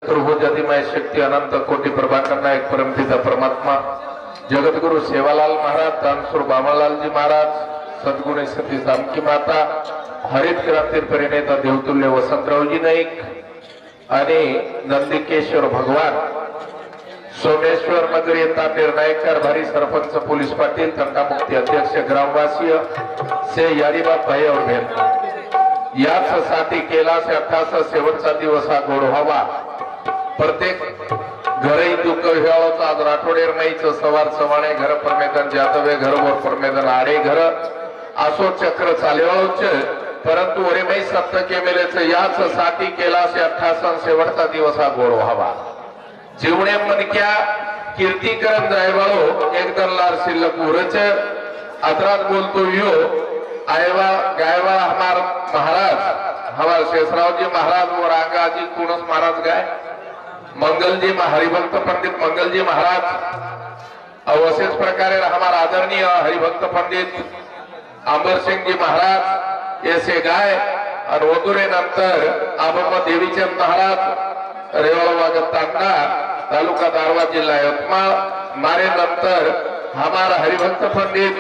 सर्वोजतिमय शक्ति अनंत कोटि प्रभाकर नायक परमपिता परमात्मा जगतगुरु सेवालाल महाराज तानसूर बामालाल जी महाराज सद्गुणी सती सामकी माता हरित क्रांती परिणेता देवतुल्य वसंतरावजी नाईक आणि नंदिकेश्वर भगवान सोमेश्वर नगर येता निर्णायक कारभारी सरपंच पोलीस पाटील तंटामुक्ती अध्यक्ष ग्रामवासी से यारीबाग भाई और बहन याच साठी केला से 28 शेवटचा दिवस हा गोड व्हावा। प्रत्येक घरही दुःख व्हावं आज राठोडेर माईचं सवार सवाणे घर पर मैदान जातवे घर वर पर मैदान आडे घर असो चक्र चालवाच परंतु ओरे माई सप्त केमेलेच याच साठी केला से 28 शेवटचा दिवस हा गोड व्हावा। जीवने मनक्या कीर्तिकरण जायवाळो एकदरलार शिल्लक उरच अतरात बोलतो यो आयवा गायवा हमार महाराज हमार शेषराव जी महाराज और आगा जी कुणस महाराज गाय मंगल जी हरिभक्त पंडित मंगल जी महाराज अवशेष प्रकारे हमारा आदरणीय हरिभक्त पंडित अंबर सिंह जी महाराज ऐसे गाय और वधुरे नंतर आबा देवीचंद महाराज रेवाळवागत तांडा तालुका दारवा जिल्हा यवतमाळ मारे नंतर हमारा हरिभक्त पंडित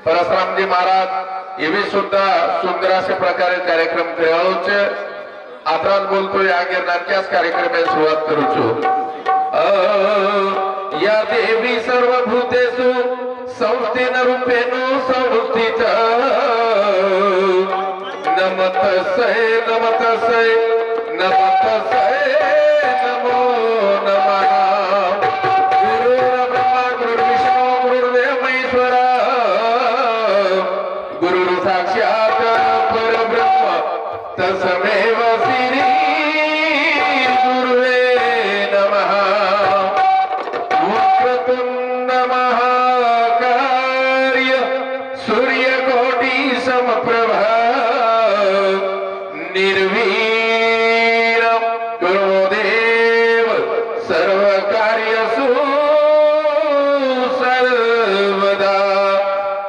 परशुराम जी महाराज ये भी सुद्धा सुंदर असे प्रकारे कार्यक्रम खेळावच आता बोलतो या गिरणाच्याच कार्यक्रमाला सुरुवात करूचो। या देवी सर्वभूतेषु संस्थिन रूपेणु संस्थित नमतस्यै नमतस्यै नमतस्यै नमो नमः। गुरुर्ब्रह्मा गुरुर्विष्णु गुरुर्देव महेश्वर गुरु साक्षात परब्रह्म तस्मैव श्री गुरुवे नमः। वक्रतुंड महाकाय सूर्यकोटि समप्रभा निर्विघ्नं कुरु देव सर्वकार्येषु सर्वदा।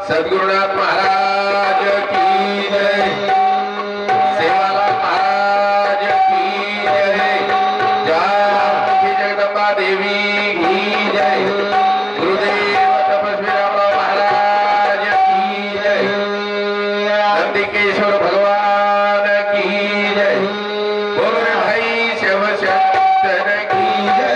सद्गुरुनाथ महाराज की जय, सेवालाल महाराज की जय, जानकी जगदंबा देवी की जय, गुरुदेव तपस्वी रामराव महाराज की जय, नंदिकेश्वर भगवान की जय, बोलो भाई शिवशंकर की जय।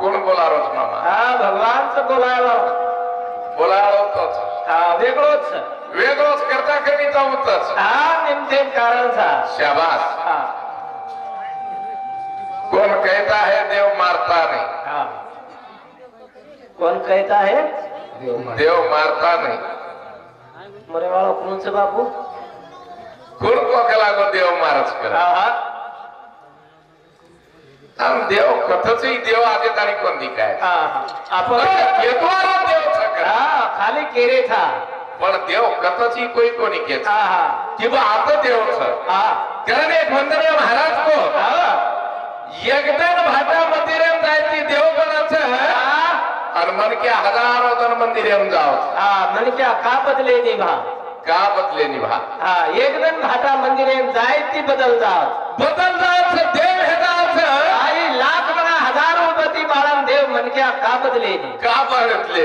कोण बोलारो मामा? हा भगवानच बोलायला बोलारो तोच हा वेगळोच वेगळोच करता करीता होतच हा नेमतेम कारणचा शाबाश। हा कौन कहता है देव मारता नहीं? हा कौन कहता है देव मारता नहीं? मरे वाला कौन से बापू? कोण को कला को देव मारच कर? हा हम देव कथच देव आगे तारी कोण दिखाय आपण केतवारा देव छकरा खाली केरे था पण देव कथच कोई कोणी केत किंवा आता देव छ कारण एक वंदनीय महाराज को यज्ञन भाटा मध्ये मन के हजारों तन मंदिर में जाओ मन क्या का बदले निभा का बदले निभा एक दिन भाटा मंदिर में जाए ती बदल जाओ देव है आई लाख बना हजारों गती बाळन देव मन क्या का बदले का बदले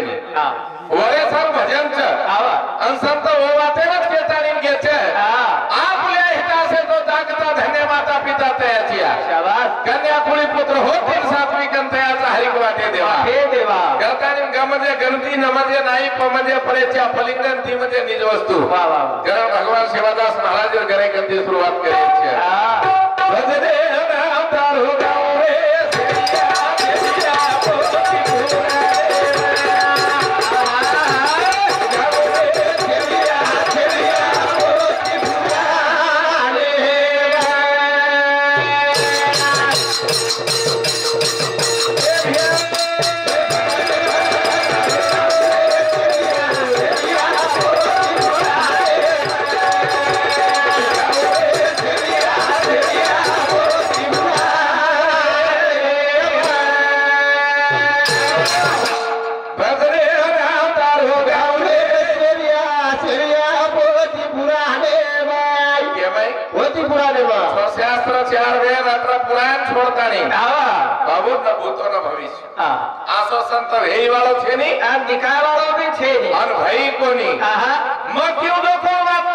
वरे सर भजन आवा संत ओवातेच केताळीन घ्यायचे आपल्या हिताचे तो जागता धन्य माता पिता तयाचिया शाबास कन्या कुळी पुत्र होतील सात्विक तयाचा हरिक वाटे देवा हे देवा करतानी गमध्ये गणती नमध्ये नाही पमध्ये परेच्या फलिंगन ती मध्ये निज वस्तू वा वा कारण भगवान शिवादास महाराज घरे गंदी सुरुवात करायची भजरे नाम दारू गाव रे बाबू न भूतो न भविष्य आसो संत भेई वालो छे नी दिखाय वालो भी छे नी अन भई कोनी म क्यों देखो बात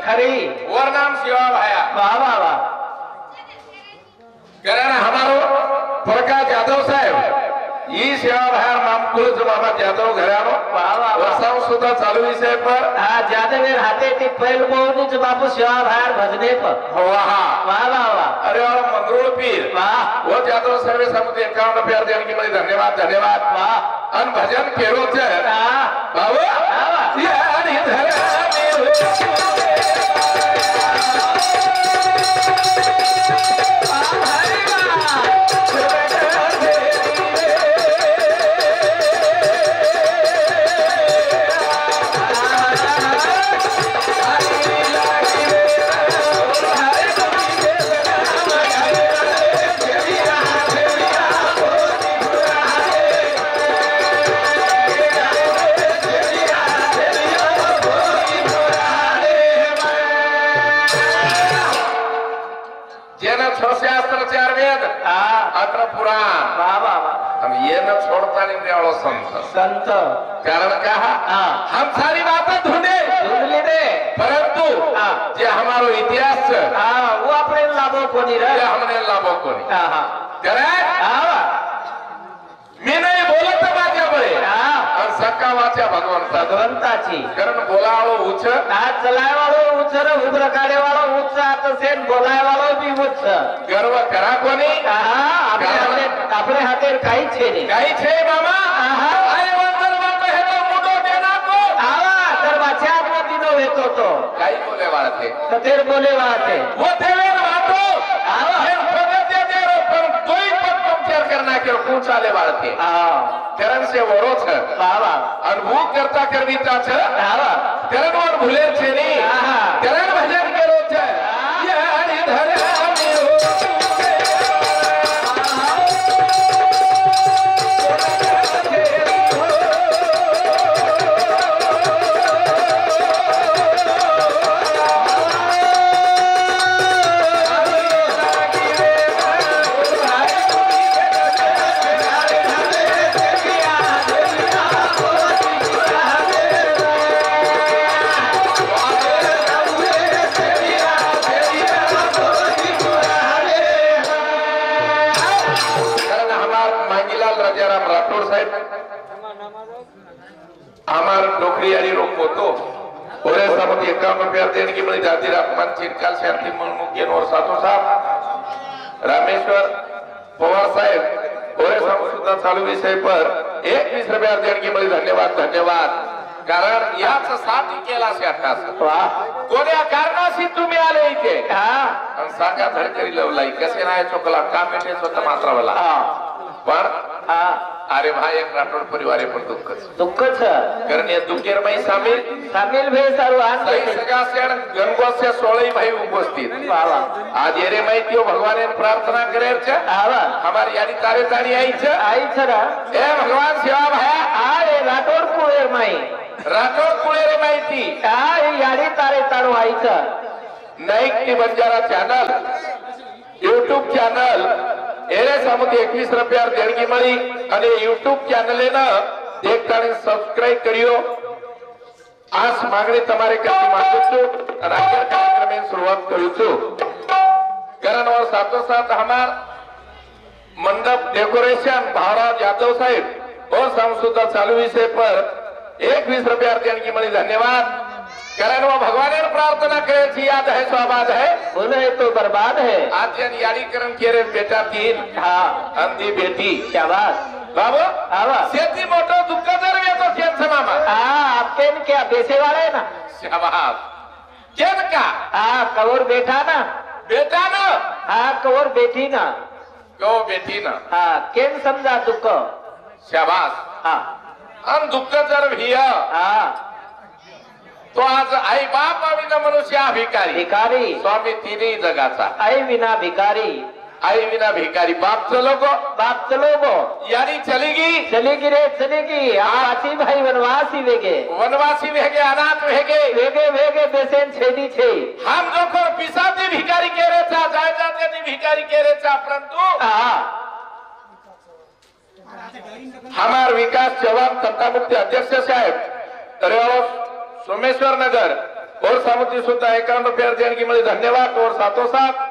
खरी और नाम शिवा भाया वाह वाह वाह कारण हमारो प्रकाश यादव साहेब ई सेवा भाया नाम कुलज मामा यादव घरानो वाह वाह वर्षाव सुद्धा चालू विषय पर जादवेर हाथे ती पैल बोनी ज बापू सेवा भाया भजने पर वाह वाह वाह वाह अरे और मंगरूळ पीर वाह वो यादव साहेब समुद्र 51 रुपया देने के लिए धन्यवाद धन्यवाद वाह अन भजन केरो छे बाबू वाह ये हरि धरा में हम ये न छोड़ता नहीं वालो संत कारण कहा हम सारी बातें ढूंढ ले परंतु जे हमारो इतिहास वो अपने लाभों को नहीं रहे हमने लाभों को नहीं करे मी नाही बोलत माझ्या बळे आणि सक्का वाच्या भगवंताची कारण बोलावळो उच्च आज चलायवाळो उच्च रे उभं काढेवाळो उच्च आता सेन बोलायवाळो बी उच्च गर्व करा कोणी आपले हातेर काही छे नाही काही छे मामा आय वंदर वाटो हे तो मुडो देना को आवा तर बाच्या दिनो येतो तो काही बोले वाळते तेर बोले वाळते वो देवेर वाटो आवा हे पद दे दे रो पण कोई पद पंक्चर करना के पूछाले वाळते करण से वरोच बाबा अनुभव करता करवीता छ करण और भूले छे नी करण भजन करो छ ये हरि धरा सामती 51 रुपया देने की बड़ी जाति राममान चिरकाल शांति मनमुखी और साथों साथ रामेश्वर पवार साहेब और सुद्धा चालू विषय पर 21 रुपया देने की बड़ी धन्यवाद धन्यवाद कारण याच साथी केला शाखास कोण्या कारणाशी तुम्ही आले इथे आणि सांगा धडकरी लवलाई कसे नाही चोकला का मेटे स्वतः मात्रावला पण अरे अरे भाई एक राठोड परिवार आहे पण दुःख छ कारण या दुखेर माई सामील सामील भे सारू आन सही सगा से गणगोस्य 16 भाई उपस्थित बाबा आज येरे माहिती हो भगवान ने प्रार्थना करे छ आवा हमारी यानी तारे तारी आई छ रा ए भगवान सेवा भाया आरे राठोड कुळेर माई राठोड कुळेर माहिती आ याडी तारे तारू आई छ नाईक की बंजारा चॅनल YouTube चॅनल एरे सामुती 21 रुपया देणगी मळी અને YouTube ચેનલે ના દેખતાને સબસ્ક્રાઇબ કર્યો આસ માંગણી તમારે કરતી માંગુ છું અને આ કાર્યક્રમની શરૂઆત કરું છું કારણ और साथों साथ हमार मंडप डेकोरेशन भारत यादव साहेब और संस्कृत चालू विषय पर 21 रुपया देणगी मळी धन्यवाद कारण वो भगवान ने प्रार्थना करे थी याद है स्वाबाद है बोले तो बर्बाद है आद्यन याडीकरण केरे बेटा तीन हाँ अंधी बेटी क्या बात बाबू आवा शेती मोटो दुःख जरवे तो केन समामा आपके क्या बेचे वाले ना शाबाश केन का कवर बैठा ना बेटा ना कवर बैठी ना को बेटी ना केन समझा दुःख शाबाश अन दुःख जरविया तो आज आई बाप विना मनुष्य भिकारी भिकारी स्वामी तिन्ही जगाचा आई विना भिकारी आई विना भिकारी बाप चलो गो यानी चलेगी रे चलेगी आची भाई वनवासी वेगे अनाथ वेगे बेसेन छेदी छे हम जो को पिसाती भिकारी के रे था जाय जाते नी भिकारी के रे था परंतु हमार विकास जवान तंटा मुक्ति अध्यक्ष साहेब रेवाड़ो सोमेश्वर नगर और सामुती सुद्धा 51 रुपया देणगी मळी धन्यवाद और साथों साथ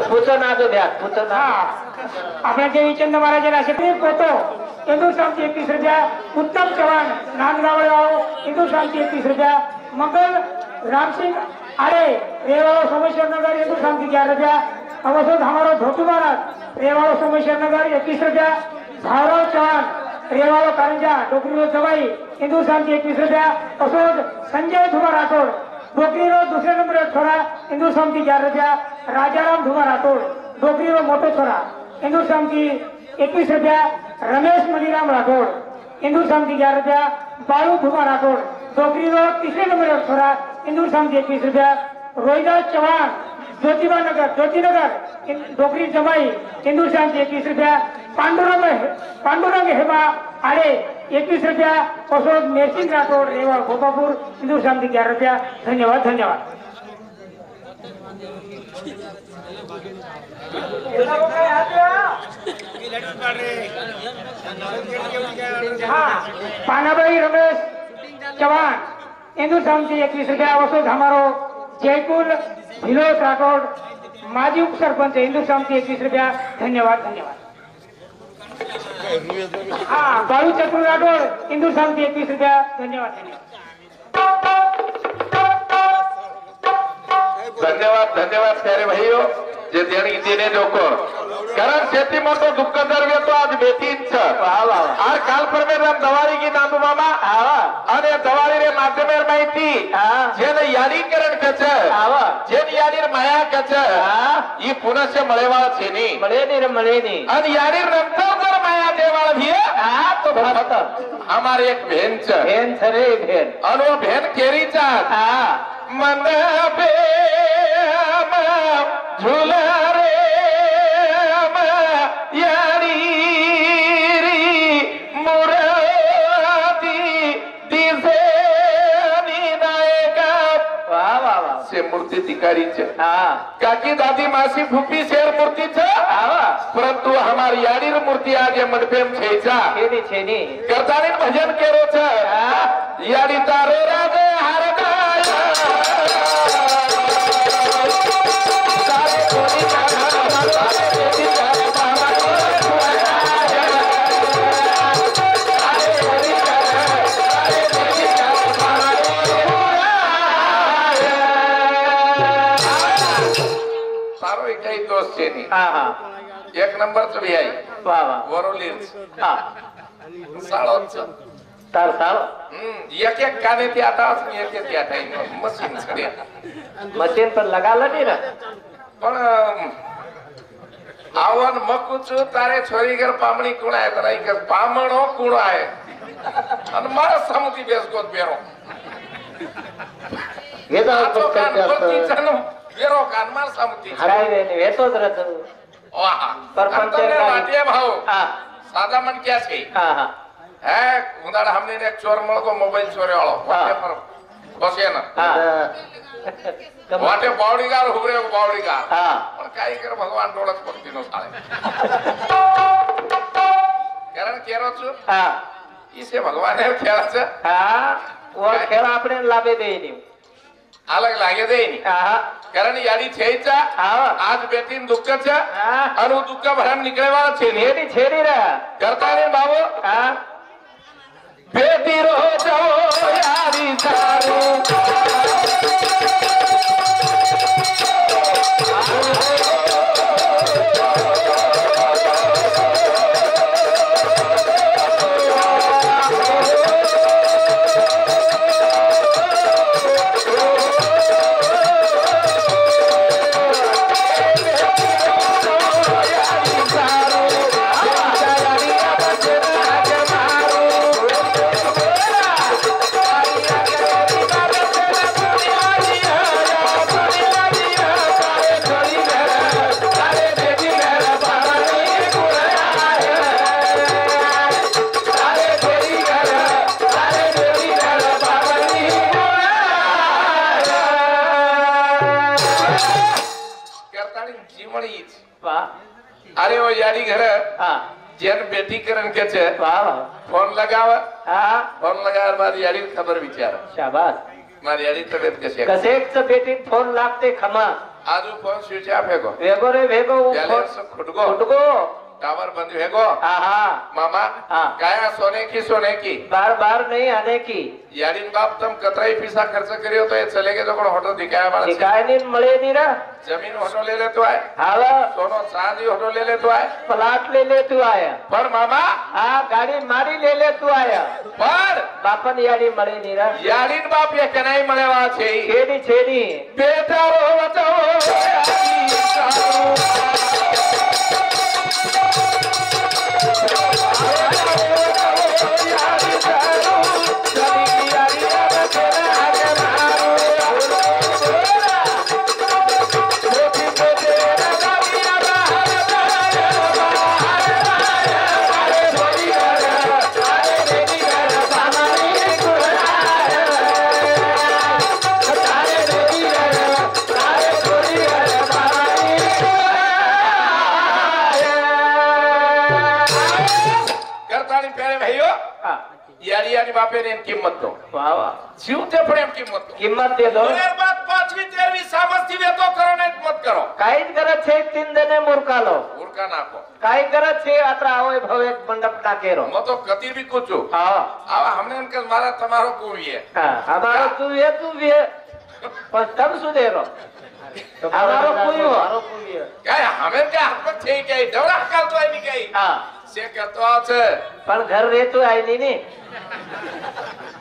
पूछो ना तो द्या पूछो ना आपल्या देवीचंद महाराजांना असे फोटो हिंदू शांती 31 रुपया उत्तम चव्हाण नांदगावळे गाव हिंदू शांती 31 रुपया मंगल रामसिंह आरे रेवाड़ो सोमेश्वर नगर हिंदू शांती 11 रुपया अवसर हमारो धोतू महाराज रेवाड़ो सोमेश्वर नगर 21 रुपया भावराव चौहान रेवाड़ो कारंजा डोकरी जवाई हिंदू शांति 21 रुपया असोद संजय धुमा राठौड़ डोकरी दूसरे नंबर छोरा हिंदू शांति 11 रुपया राजाराम धुमा राठौड़ डोकरी मोटो छोरा हिंदू शांति 21 रुपया रमेश मणिराम राठौड़ हिंदू शांति 11 रुपया बालू धुमा राठौड़ डोकरी तीसरे नंबर छोरा हिंदू शांति 21 रुपया रोहिदास चौहान ज्योतिनगर डोकरी जमाई हिंदू शांति 21 रुपया पांडुरंग हेमा आड़े 21 रुपया असोद मेरसिंह राठौड़ रेवा गोपापुर हिंदू शांति 11 रुपया धन्यवाद पानाबाई रमेश चौहान हिंदू शांति 21 रुपया असोद हमारो जयकुल भिलोस राठौड़ माजी उप सरपंच हिंदू शांति 21 रुपया धन्यवाद बालू चतुर राठौड़ हिंदू शांति 21 रुपया धन्यवाद प्यारे भाइयों जे देणगी देने जोको कारण शेती मोटो दुःख जरवे तो आज बेटीन छ और काल परमेरम दवारी की नाम मामा અને દવારી રે માધ્યમેર માહિતી જેને યાદીકરણ કછ જેને યાદીર માયા કછ ઈ પુનશ્ય મળેવાળ છે ની મળે ની અને યાદીર નંતર જર માયા દેવાળ ભી તો ભક્ત અમાર એક બહેન છે રે બહેન અને ઓ બહેન કેરી ચાત मन पे झूला रे यारी मुरादी दिसे नायका से मूर्ति दिकारी काकी दादी मासी फूफी शेर मूर्ति परंतु हमारी यारी मूर्ति आज मनपेम छेनी करतानी भजन केरो छ यारी तारे राजे हारदा एक नंबर भी आई वरोली साड़ो તાર સાવ એક એક કાનેથી આ તાસ ને એક એક આ ટાઈમ મશીન છે મશીન પર લગાલો ની ને પણ આવન મકુ છું તારે છોરી ઘર પામણી કુણાય તો નહીં કે પામણો કુણાય અને મારા સામુથી બેસકો બેરો એ તો આ તો કાન બોલતી ચાલો બેરો કાન માર સામુથી હરાઈ રે ને વેતો જ રત વાહ પરપંચ વાટે ભાવ હા સાદા મન ક્યાં છે હા હા હે ઉંદાડ हमने ને એક ચોર મળકો મોબાઈલ ચોર્યો વાળો વાટે પર બસે ને હા વાટે બાવડીગાર ઉભરે બાવડીગાર હા પણ કાઈ કરે ભગવાન ડોળસ પકતી નો સાલે કારણ કેરો છું હા ઈ છે ભગવાન એ ખેલા છે હા ઓ ખેલ આપણે લાભે દે ની અલગ લાગે દે ની હા કારણ યાડી છે ચા હા આજ બેટીન દુઃખ છે હા અને દુઃખ ભરામ નીકળેવાળા છે ને છેડી છેડી રે કરતા ને બાબો હા બેટી રો જાઓ યારી સારું अरे वो यारी घर जेन बेटी करन के छे फोन लगावे फोन लगावे मारी यारी खबर विचार शाबाश मारी यारी तबियत कैसे कसेक से बेटी फोन लागते खमा आजू फोन स्विच ऑफ है को वेगो रे वेगो बैलेंस खुटगो टावर बंद है को मामा काया सोने की बार बार नहीं आने की यारी बाप तुम कतराई पैसा खर्च करियो तो ये चले गए तो कोण होटल दिखाया वाला दिखाए नहीं मळे नहीं रा जमीन होटल ले ले तो आए हावा सोनो चांदी होटल ले ले तो आए प्लाट ले ले तू आया पर मामा गाड़ी मारी ले ले तू आया पर बापन यारी मळे नहीं रा यारी बाप ये कनाई मळेवा छे छेड़ी छेड़ी बेटा रो बचाओ यारी बापे ने किंमत दो वाह वाह जीवते पण एम किंमत दे दो बात 5वी 13वी सामर्थी वेतो करो ने मत करो काई करत छे 3 दिने मुरकालो मुरका नाखो काई करत छे आत्रा आवय भवे मंडप नाकेरो मो तो कती भी कुछो आवा हमने इनके मारा तुम्हारो कोई है हमारो तू ये पर तब सुदेरो हमारो कोई हो काय हमें क्या हक छे के दौरा हकाल तो आई नहीं गई से करतो आ छे पण घर रे तो आई नहीं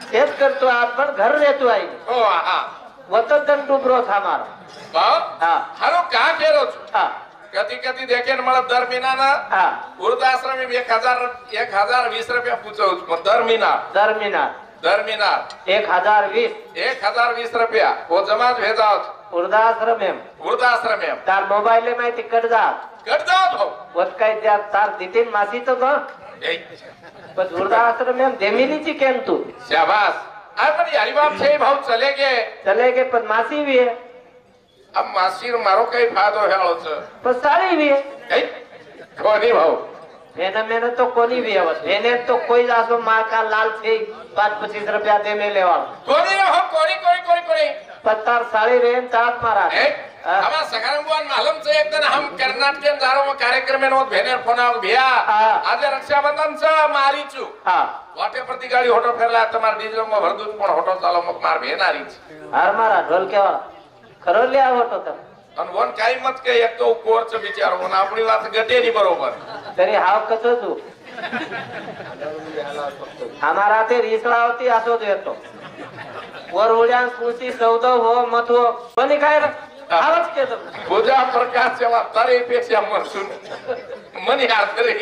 सेट करतो आप पण घर रे तो आई ओ हां वतन डुबरो था मारो बाव हां हारो का केरो छु हां कती देखे न मला दर महीना ना हां वृद्धाश्रम में 1020 रुपया पूछो दर महीना 1020 रुपया वो जमा भेजाओ वृद्धाश्रम में तार मोबाइल में कट जाओ तो वत काय त्या तार दितीन मासी तो ग बस वृद्धाश्रम में देमिली ची केम तू शाबाश पण यारी बाप छे भाऊ चले गए पण मासी भी है अब मासी मारो कई फायदो है आलो छ पण सारी भी है कोनी भाऊ मैंने तो कोनी भी है मैंने तो कोई जासो मां का लाल छे 25 रुपया दे में लेवा कोनी हो कोनी पत्थर साड़ी रेन तात मारा हमारा सखारमवान मालूम से एक दिन हम कर्नाटक के दारो में कार्यक्रम में नोत भेने फोन आव भैया आज रक्षाबंधन से मारी छु वाटे प्रति गाड़ी होटो फेरला तुम्हार डीजल में भर दूध पण होटो चालो मत मार भेनारी छ हार मारा ढोल के खरो ले होटो त अन वन काही मत के एक तो कोर्च विचार होना अपनी बात गटे नहीं बरोबर तरी हाव कतो तू आम्हाला ते रिसळा होती असो देतो वर उड्यान स्मृती सौदव हो मत हो कोणी काय आवाज केलं पूजा प्रकाश सेवा तारेपेक्षा मसून मनी आदरे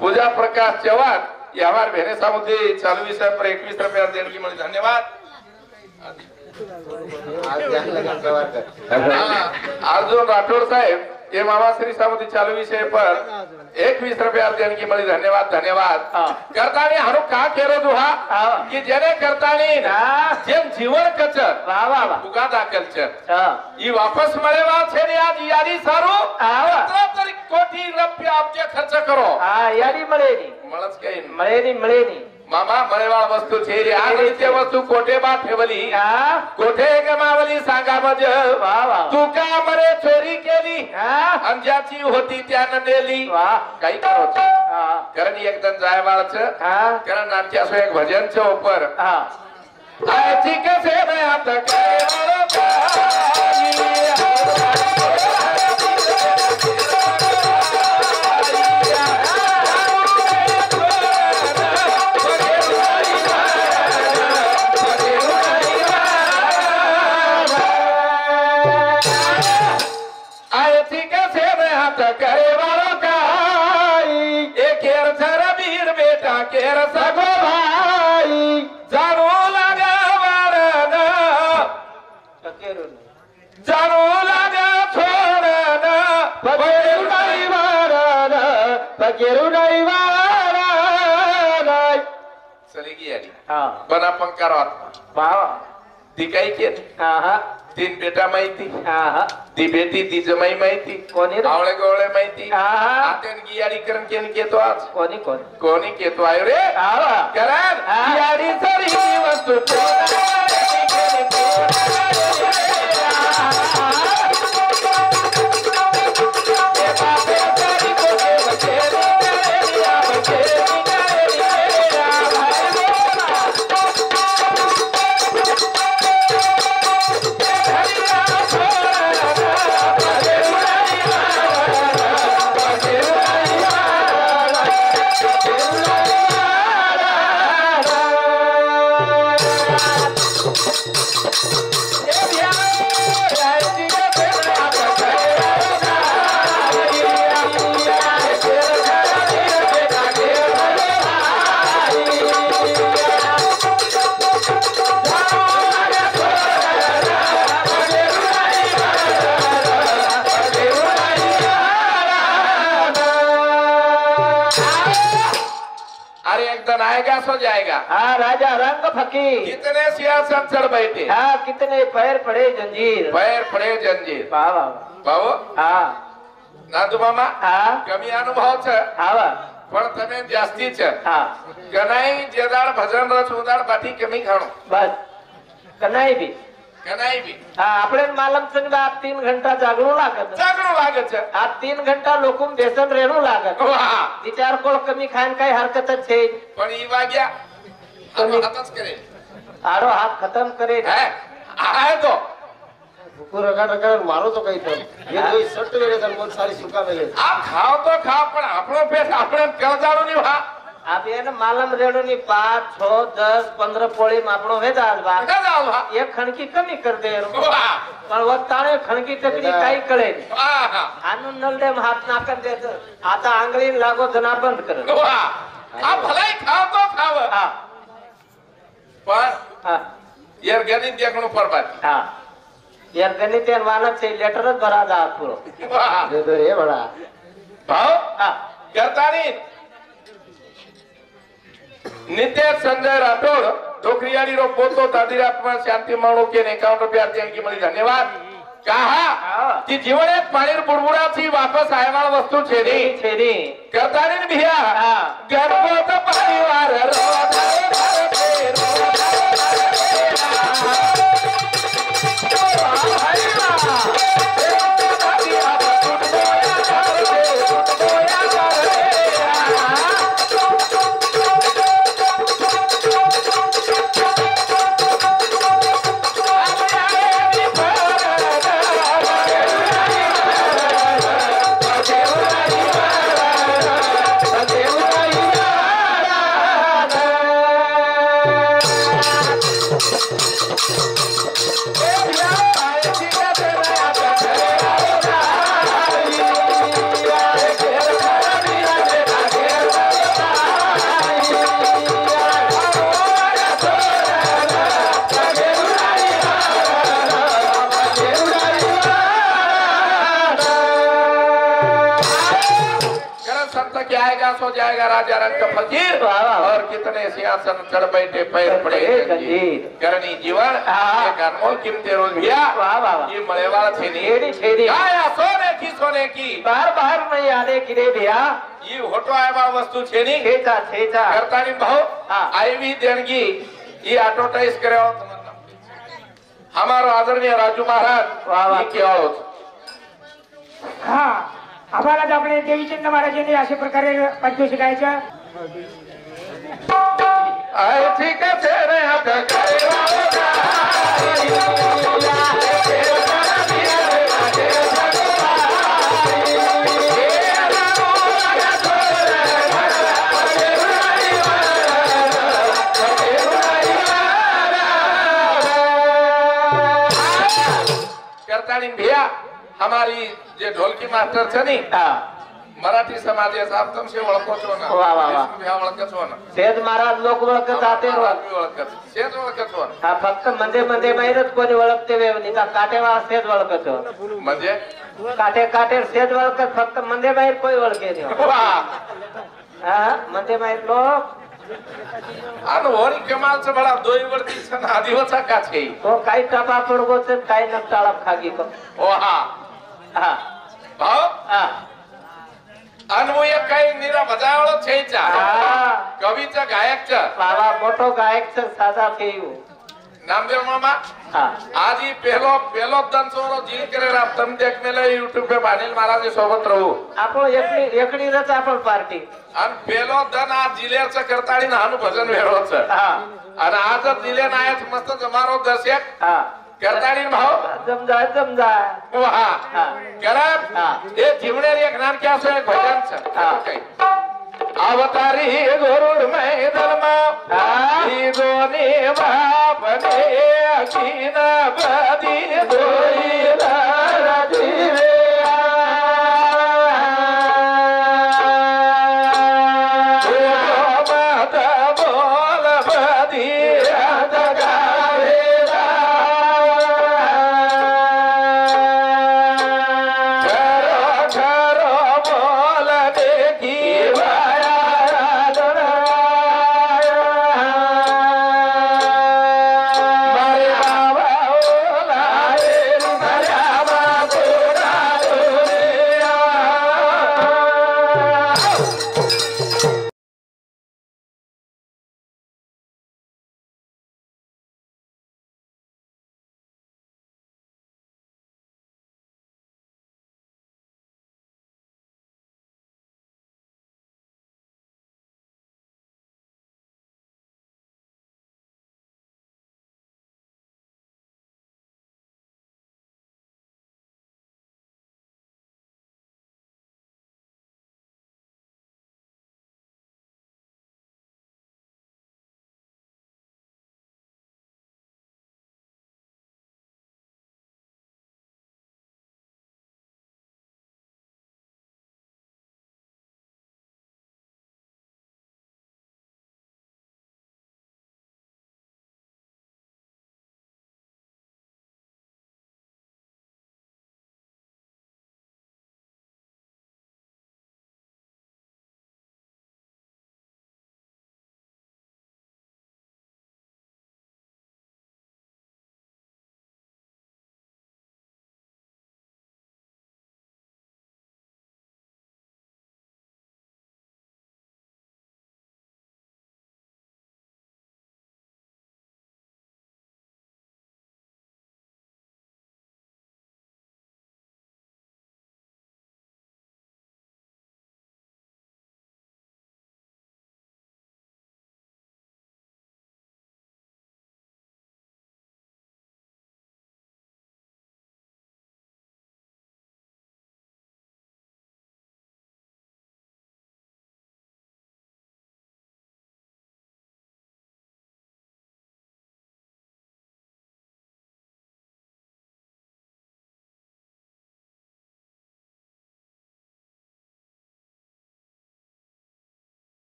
पूजा प्रकाश चव्हाण ये हमारे बहने सामुद्री चालू विषय पर 21 रुपया देणगी मिली धन्यवाद। अर्जुन राठौड़ साहेब ये मामा श्री सामुद्री चालू विषय पर 21 रुपया देणगी मिली धन्यवाद धन्यवाद। करतानी हारू का केरो दुहा की जेने करतानी जेम जीवन कचर वाह वाह वाह उगा कल्चर ई वापस मळेवा छे ने आज यारी सारू तरी कोटी रुपया आपके खर्च करो हा यारी મળેની મળच काही મળેની मामा मळेवाळ वस्तू छे रे आ ते वस्तू कोठे बा ठेवली कोठे गमावली सांगा मज वाह वाह तू का मरे चोरी केली अंजाची होती त्यानं नेली वाह काही करो कारण एकदम जायवाळच कारण नाट्यासो एक भजन छे ऊपर आयची कसे मैं हात करे करे वालों का एक वीर बेटा केर सगो भाई जानू लगा वरन जानू लगा छोड़न पगेरू नहीं वरन पगेरू नहीं वरन चलेगी यारी बना पंकार वाह ती काही केली तीन बेटा माहिती ती बेटी ती जमाई माहिती कोणी आवळे गवळे माहिती आतेन गियाडी करण केन केतो आज कोणी कोणी केतो आयो रे करण गियाडी सरी वस्तू आएगा सो जाएगा राजा रंग फकीर कितने सियासत चढ़ बैठे कितने पैर पड़े जंजीर बाबा नादू मामा कमी अनुभव छे पण तने जास्ती छे कनाई जेदाड़ भजन रच उदाड़ बाटी कमी खाणो बस कनाई भी આપણે માલમ સંગ 3 ઘંટા જાગણું લાગે છે આ 3 ઘંટા લોકો બેસન રહેણું લાગે વિચાર કોળ કમી ખાન કઈ હરકત જ છે પણ ઈ વાગ્યા હાથ જ કરે આરો હાથ ખતમ કરે હે આય તો ભૂકો રગા મારો તો કઈ તો એ કોઈ સટ વેરે તન મન સારી સુકા મેલે આ ખાવ તો ખાવ પણ આપણો પેટ આપણે કરજાળો ની વા आप ये ना मालम रेडो नी 5, 6, 10, 15 पोळी मापणो वेदाज बा एक खणकी कमी कर दे पण वो ताणे खणकी तकडी काही कळे आनु नलदे हाथ नाकन दे आता आंगळी लागो जना बंद कर आ भलाई खाव तो खाव पण यार गणित देखणो परबाद यार गणित एन वानक से लेटर ज भरा जा पूरो दे दो रे बड़ा भाव करतानी नित्य संजय राठौड़ डोकरियाड़ी रो पोतो दादीरात्मा शांति माणो के 51 रुपया देणगी मिली धन्यवाद। कहा कि जीवन एक पाणी बुडबुडा थी वापस आयवाळ वस्तू छेदी करतानी भैया गर्भवत परिवार के आएगा सो जाएगा राजा रंग का फकीर वाह, वाह। और कितने सिंहासन चढ़ बैठे पैर पड़े जंजीर। करनी जीवन हाँ। एक अनमोल कीमती रोज भैया वाह वाह वाह। ये मरे वाला थे नहीं छेड़ी छेड़ी आया सोने की बार बार नहीं आने की रे भैया ये होटो आया बा वस्तु छे नहीं छेचा छेचा करतानी भाऊ हाँ। आई भी देणगी ये एडवर्टाइज करे हमारो आदरणीय राजू महाराज वाह, वाह. ये केवळ हा आम्हाला आपले देवीचंद महाराजांनी अशा प्रकारे पंचवीस गायचं आय ठीक आहे रे हात करतानी भैया हमारी जे ढोलकी मास्टर छे नी मराठी समाज आप तुमसे ओळखो छो ना वाह, वाह, वाह. भैया ओळखो छो ना सेज महाराज लोक ओळखत आते शेत ओळखत छो ना हा फक्त मध्ये मध्ये बाहेरच कोणी ओळखते वेवनीचा काटेवा सेज ओळखत म्हणजे काटे काटे सेज ओळखत फक्त मध्ये बाहेर कोई ओळखे नाही हा मध्ये बाहेर लोक आणि होरी कमालचं बडा दोई वरती छन आदिवाचा का छे तो काही टपा पडगोच काही नकटाळा खागी को ओ हा हा भाऊ हा अनवय काही निरा बजावळो छेचा हा कवीचा गायकचा बाबा मोठो गायक साधा थेयु नामदेव मामा हा आज ही पहलो दंसोरो जील करे राम तुम देख मेले YouTube पे बानील महाराज सोबत रहू आपण एकडी रच आपण पार्टी आणि पहलो दन आज जिल्ह्याचं करताळी नानू भजन वेळोच हा आणि आज जिल्हे नायक मस्त जमारो दर्शक हा करताळी भाऊ जमजा हा हा करत हा. हे जीवनेर एक नानके असो एक भजन हा. अवतारी गरुड मैदानमा हा. ही दोन्ही बापने अखीन बदी